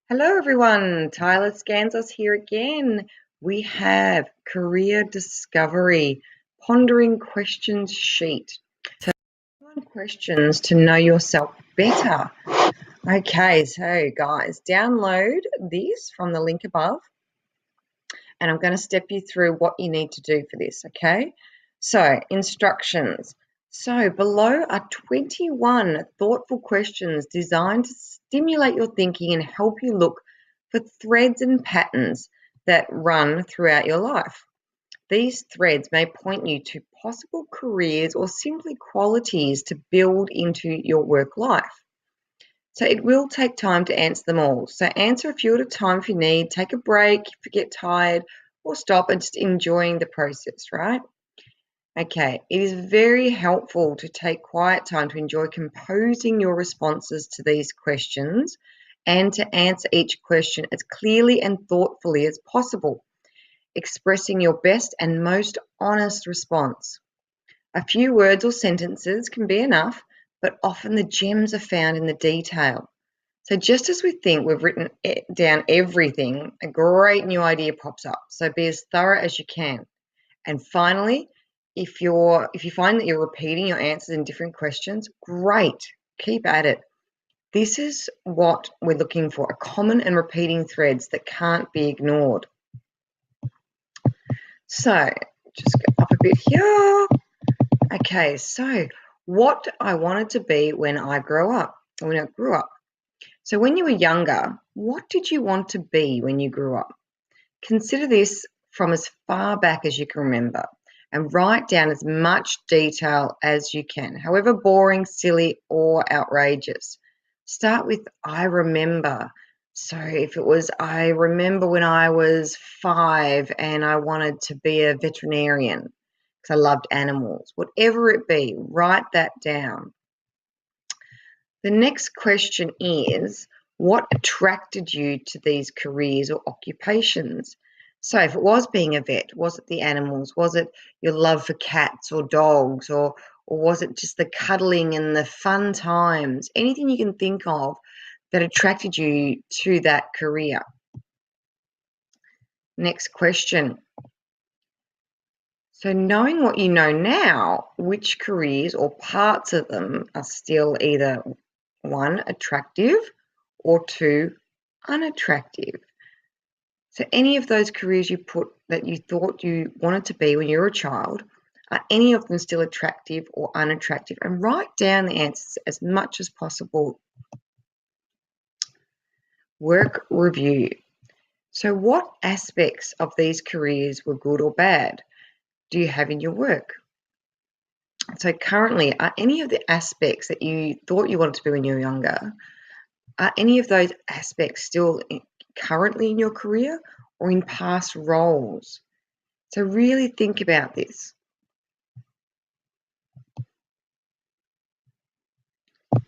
Hello, everyone. Tyler Scansos here again. We have Career Discovery Pondering Questions Sheet. So, questions to know yourself better. Okay, so guys, download this from the link above, and I'm going to step you through what you need to do for this. Okay, so instructions. So below are 21 thoughtful questions designed to stimulate your thinking and help you look for threads and patterns that run throughout your life. These threads may point you to possible careers or simply qualities to build into your work life. So it will take time to answer them all. So answer a few at a time if you need, take a break if you get tired, or stop and just enjoying the process, right? Okay, it is very helpful to take quiet time to enjoy composing your responses to these questions and to answer each question as clearly and thoughtfully as possible, expressing your best and most honest response. A few words or sentences can be enough, but often the gems are found in the detail. So just as we think we've written down everything, a great new idea pops up. So be as thorough as you can. And finally, if you find that you're repeating your answers in different questions, great, keep at it. This is what we're looking for, a common and repeating threads that can't be ignored. So just go up a bit here. Okay, so what I wanted to be when I grew up. So when you were younger, what did you want to be when you grew up? Consider this from as far back as you can remember and write down as much detail as you can, however boring, silly, or outrageous. Start with I remember. So if it was I remember when I was 5 and I wanted to be a veterinarian because I loved animals, whatever it be, write that down. The next question is, what attracted you to these careers or occupations? So if it was being a vet, was it the animals? Was it your love for cats or dogs? Or was it just the cuddling and the fun times? Anything you can think of that attracted you to that career. Next question. So knowing what you know now, which careers or parts of them are still either 1, attractive, or 2, unattractive? So any of those careers you put that you thought you wanted to be when you were a child, are any of them still attractive or unattractive? And write down the answers as much as possible. Work review. So what aspects of these careers were good or bad do you have in your work? So currently, are any of the aspects that you thought you wanted to be when you were younger, are any of those aspects still currently in your career or in past roles? So really think about this.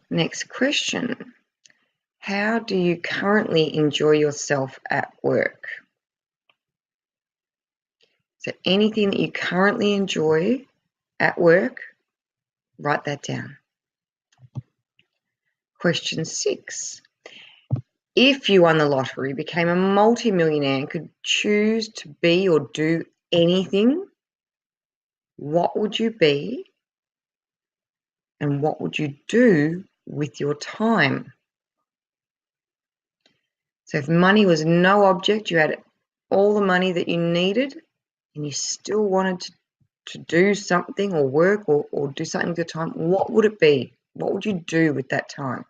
Next question. How do you currently enjoy yourself at work? So anything that you currently enjoy at work, write that down. Question 6. If you won the lottery, became a multimillionaire and could choose to be or do anything, what would you be and what would you do with your time? So if money was no object, you had all the money that you needed and you still wanted to do something or work or do something with your time, what would it be? What would you do with that time?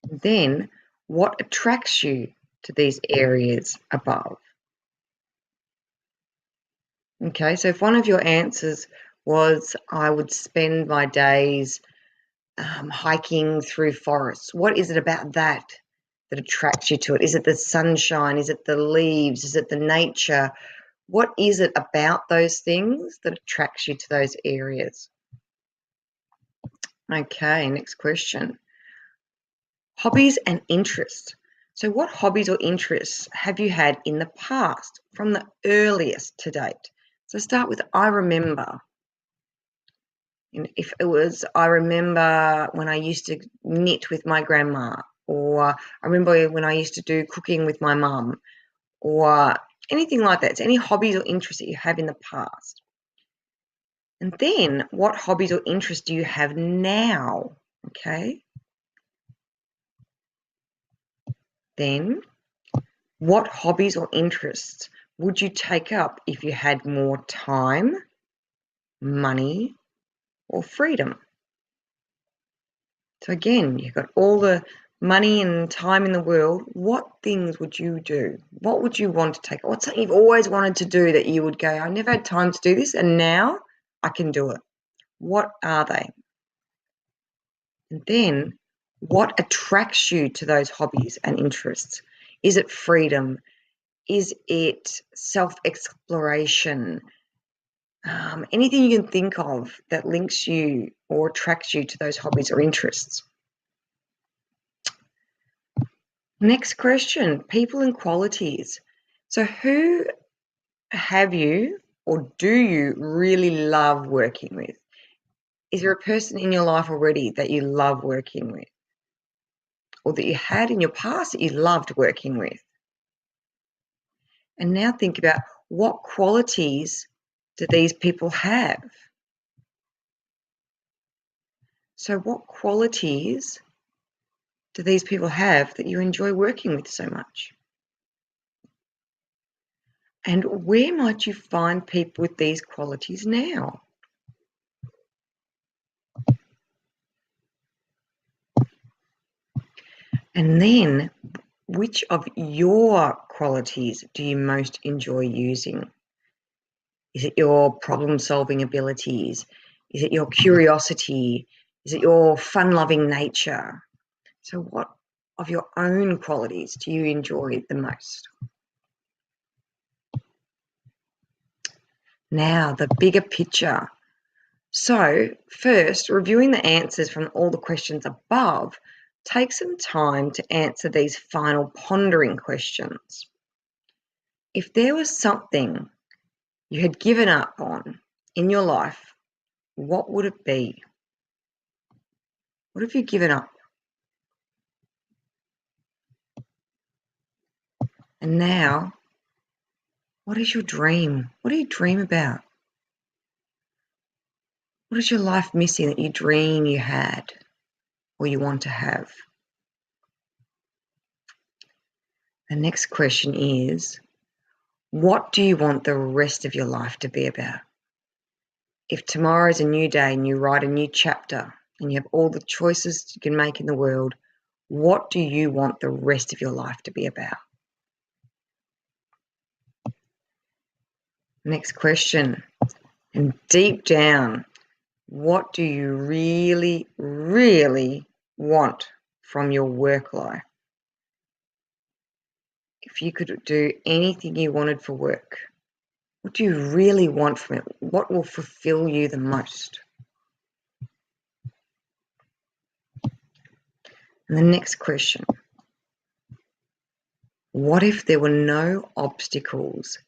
Then what attracts you to these areas above? Okay, so if one of your answers was, I would spend my days hiking through forests, what is it about that attracts you to it? Is it the sunshine? Is it the leaves? Is it the nature? What is it about those things that attracts you to those areas? Okay, next question. Hobbies and interests. So what hobbies or interests have you had in the past, from the earliest to date? So start with I remember. And if it was, I remember when I used to knit with my grandma. or I remember when I used to do cooking with my mum, or anything like that. So any hobbies or interests that you have in the past. And then what hobbies or interests do you have now? Okay. Then what hobbies or interests would you take up if you had more time, money, or freedom? So again, you've got all the money and time in the world. What things would you do? What would you want to take? What's something you've always wanted to do that you would go, I never had time to do this, and now I can do it? What are they? And then what attracts you to those hobbies and interests? Is it freedom? Is it self-exploration? Anything you can think of that links you or attracts you to those hobbies or interests. Next question, people and qualities. So who have you or do you really love working with? Is there a person in your life already that you love working with, or that you had in your past that you loved working with? And now think about, what qualities do these people have? So what qualities do these people have that you enjoy working with so much? And where might you find people with these qualities now? And then, which of your qualities do you most enjoy using? Is it your problem-solving abilities? Is it your curiosity? Is it your fun-loving nature? So what of your own qualities do you enjoy the most? Now, the bigger picture. So first, reviewing the answers from all the questions above, take some time to answer these final pondering questions. If there was something you had given up on in your life, what would it be? What have you given up? And now, what is your dream? What do you dream about? What is your life missing that you dream you had or you want to have? The next question is, what do you want the rest of your life to be about? If tomorrow is a new day and you write a new chapter and you have all the choices you can make in the world, what do you want the rest of your life to be about? Next question. And deep down, what do you really, really want from your work life? If you could do anything you wanted for work, what do you really want from it? What will fulfill you the most? And the next question, what if there were no obstacles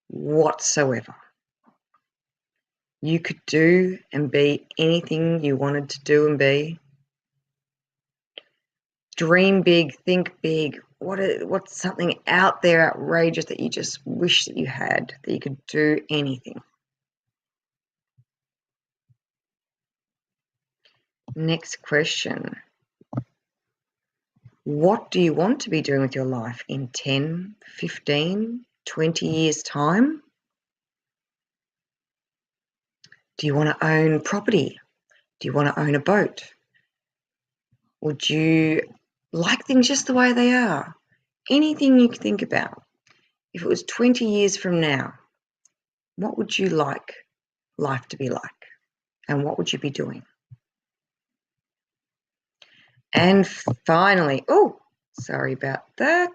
whatsoever? You could do and be anything you wanted to do and be. Dream big, think big. What's something out there outrageous that you just wish that you had, that you could do anything? Next question. What do you want to be doing with your life in 10, 15, 20 years' time? Do you want to own property? Do you want to own a boat? Would you like things just the way they are? Anything you could think about. If it was 20 years from now, what would you like life to be like? And what would you be doing? And finally, oh, sorry about that.